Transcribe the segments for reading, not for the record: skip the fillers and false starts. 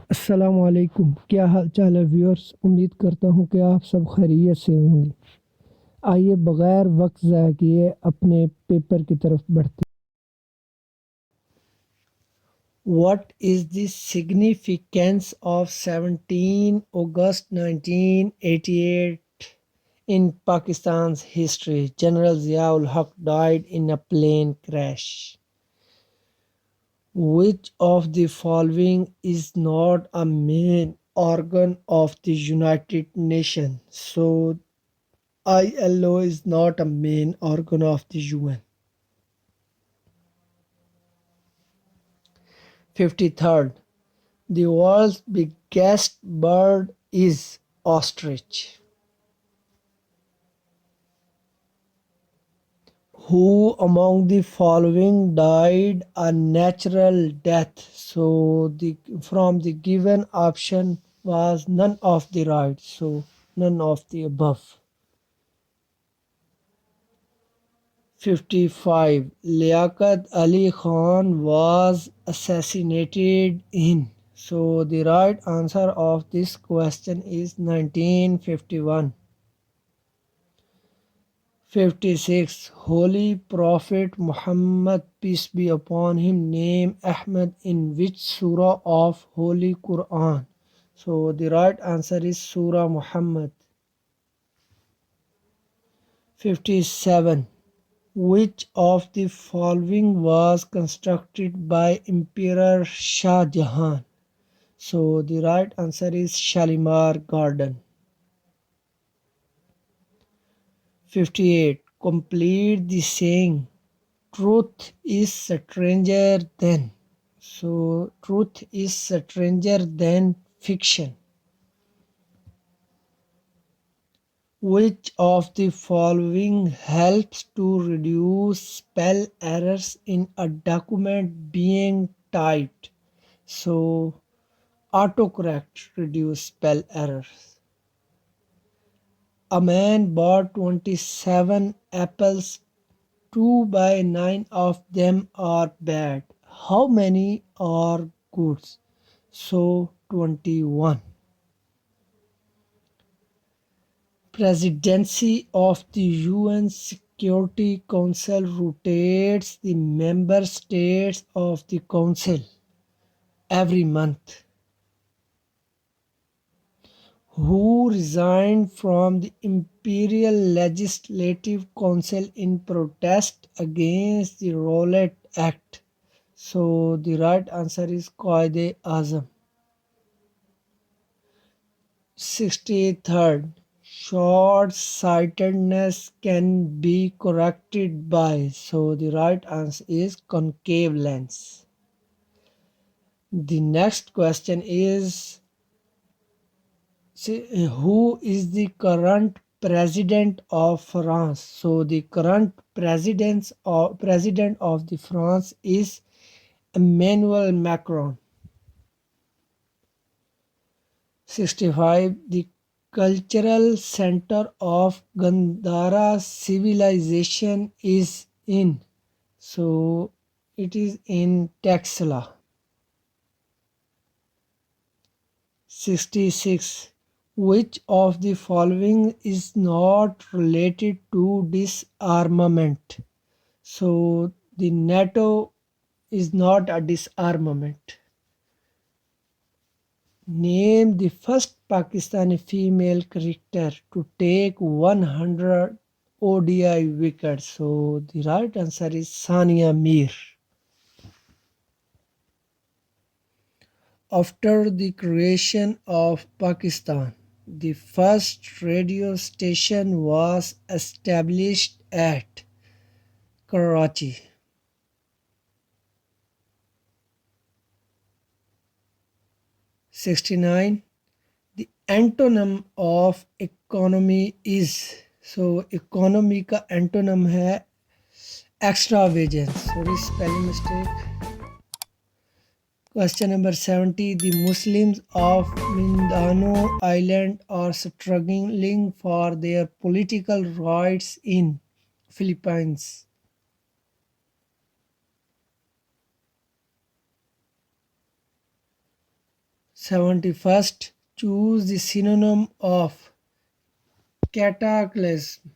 السلام علیکم، کیا حال چال ہے ویورز؟ امید کرتا ہوں کہ آپ سب خیریت سے ہوں گے۔ آئیے بغیر وقت ضائع کیے اپنے پیپر کی طرف بڑھتے ہیں۔ What is the significance of 17 August 1988 in Pakistan's history? General Ziaul Haq died in a plane crash. Which of the following is not a main organ of the United Nations? So, ILO is not a main organ of the UN. 53rd. The world's biggest bird is ostrich. Who among the following died a natural death? So from the given option was none of the right. So none of the above. 55. Liaquat Ali Khan was assassinated in. So the right answer of this question is 1951. 56. Holy Prophet Muhammad, peace be upon him, named Ahmad in which surah of Holy Quran? So the right answer is Surah Muhammad. 57. Which of the following was constructed by Emperor Shah Jahan? So the right answer is Shalimar Garden. 58. Complete the saying, truth is stranger than. So truth is stranger than fiction. Which of the following helps to reduce spell errors in a document being typed? So autocorrect reduce spell errors. A man bought 27 apples. 2 by 9 of them are bad. How many are good? So 21. Presidency of the UN Security Council rotates the member states of the council every month. Who resigned from the Imperial Legislative Council in protest against the Rowlatt Act? So the right answer is Quaid-e-Azam. 63rd. Short-sightedness can be corrected by. So the right answer is concave lens. The next question is, who is the current president of France? So the current president of the France is Emmanuel Macron. 65. The cultural center of Gandhara civilization is in. So it is in Taxila. 66. Which of the following is not related to disarmament? So the NATO is not a disarmament. Name the first Pakistani female cricketer to take 100 ODI wickets. So the right answer is Sania Mir. After the creation of Pakistan, the first radio station was established at Karachi. 69. The antonym of economy is. So economy का antonym है extravagance. Sorry, spelling mistake. Question number 70. The Muslims of Mindanao Island are struggling for their political rights in Philippines. 71st. Choose the synonym of cataclysm,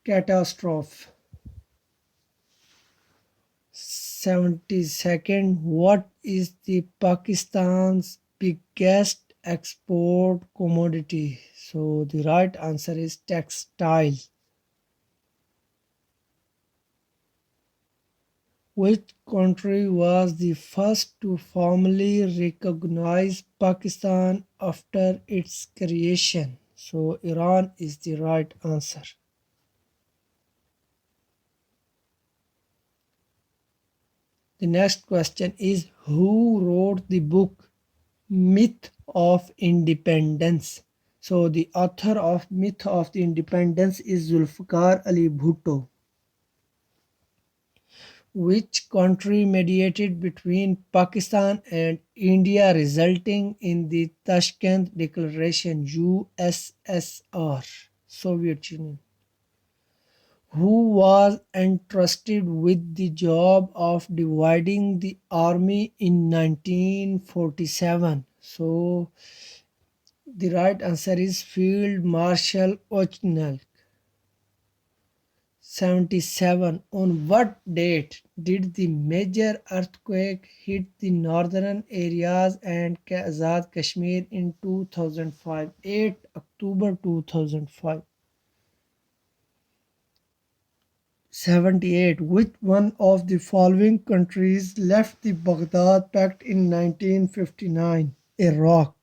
catastrophe. 72nd. What is the Pakistan's biggest export commodity? So the right answer is textile. Which country was the first to formally recognize Pakistan after its creation? So Iran is the right answer. The next question is, who wrote the book Myth of Independence? So the author of Myth of the Independence is Zulfikar Ali Bhutto. Which country mediated between Pakistan and India, resulting in the Tashkent Declaration? USSR, Soviet Union. Who was entrusted with the job of dividing the army in 1947? So the right answer is Field Marshal Ochnel. 77. On what date did the major earthquake hit the northern areas and Azad Kashmir in 2005? 8 October 2005. 78. Which one of the following countries left the Baghdad Pact in 1959? Iraq.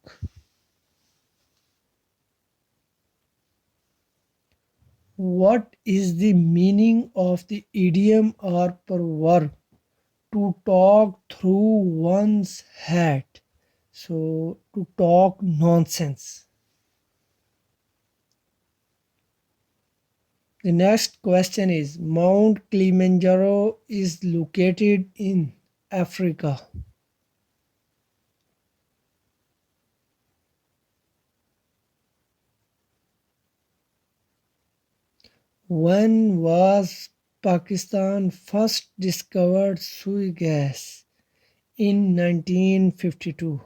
What is the meaning of the idiom or proverb to talk through one's hat? So, to talk nonsense. The next question is, Mount Kilimanjaro is located in Africa. When was Pakistan first discovered sui gas? In 1952.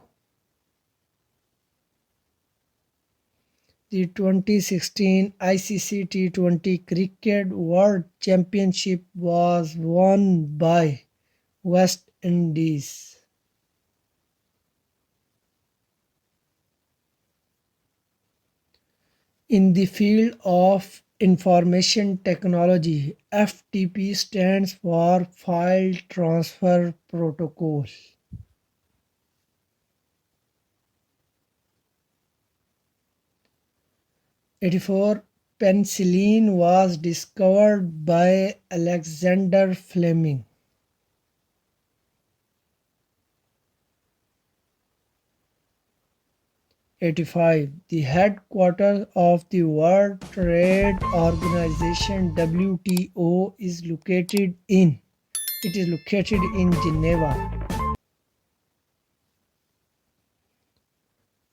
The 2016 ICC T20 Cricket World Championship was won by West Indies. In the field of information technology, FTP stands for File Transfer Protocol. 84. Penicillin was discovered by Alexander Fleming. 85. The headquarters of the World Trade Organization WTO is located in Geneva.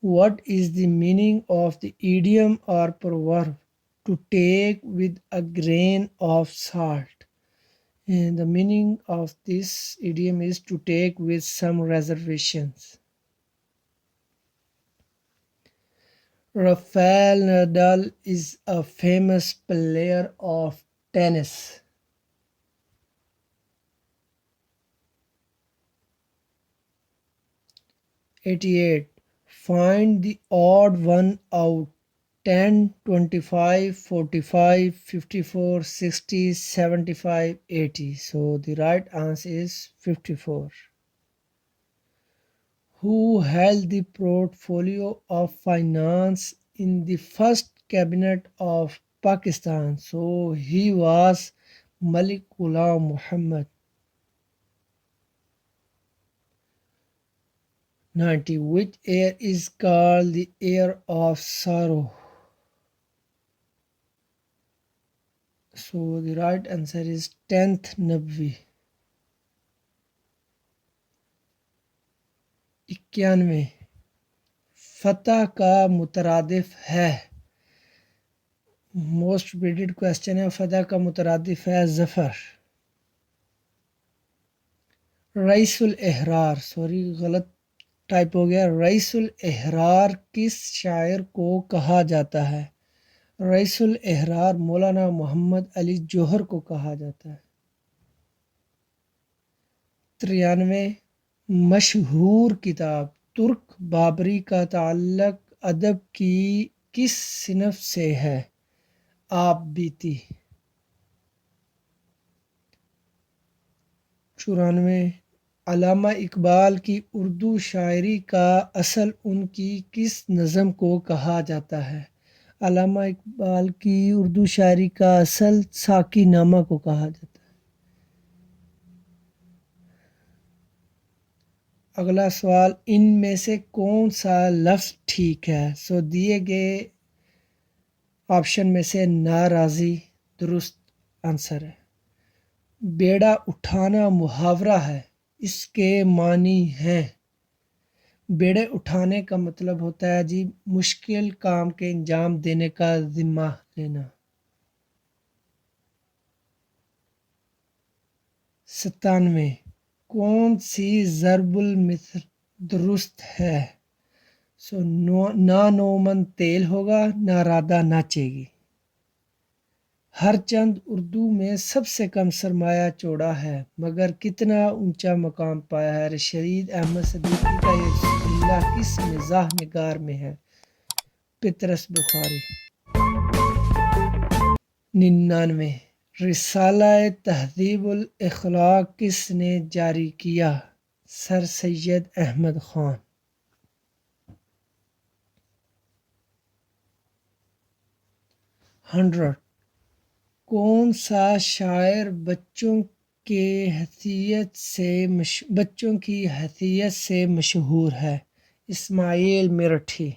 What is the meaning of the idiom or proverb to take with a grain of salt? And the meaning of this idiom is to take with some reservations. Rafael Nadal is a famous player of tennis. 88. Find the odd one out. 10, 25, 45, 54, 60, 75, 80. So the right answer is 54. Who held the portfolio of finance in the first cabinet of Pakistan? So he was Malik Ghulam Muhammad. 90. Which year is called the year of sorrow? So the right answer is 10th Nabwi. 91. فتح کا مترادف ہے. Most repeated question ہے. فتح کا مترادف ہے ظفر. رئیس الاحرار، sorry غلط type ہو گیا. رئیس الاحرار کس شاعر کو کہا جاتا ہے؟ رئیس الاحرار مولانا محمد علی جوہر کو کہا جاتا ہے. 93. مشہور کتاب ترک بابری کا تعلق ادب کی کس صنف سے ہے؟ آپ بیتی. 94. علامہ اقبال کی اردو شاعری کا اصل ان کی کس نظم کو کہا جاتا ہے؟ علامہ اقبال کی اردو شاعری کا اصل ساقی نامہ کو کہا جاتا ہے. اگلا سوال، ان میں سے کون سا لفظ ٹھیک ہے؟ دیے گئے آپشن میں سے ناراضی درست آنسر ہے. بیڑا اٹھانا محاورہ ہے، اس کے معنی ہیں. بیڑے اٹھانے کا مطلب ہوتا ہے جی مشکل کام کے انجام دینے کا ذمہ لینا. 97. کون سی ضرب المثل درست ہے؟ نہ نومن تیل ہوگا، نہ رادہ ناچے گی. ہر چند اردو میں سب سے کم سرمایہ چوڑا ہے مگر کتنا اونچا مقام پایا ہے. رشید احمد صدیقی کا یہ جملہ کس مزاح نگار میں ہے؟ پطرس بخاری. 99. رسالہ تہذیب الاخلاق کس نے جاری کیا؟ سر سید احمد خان. 100. کون سا شاعر بچوں کی حیثیت سے مشہور ہے؟ اسماعیل میرٹھی.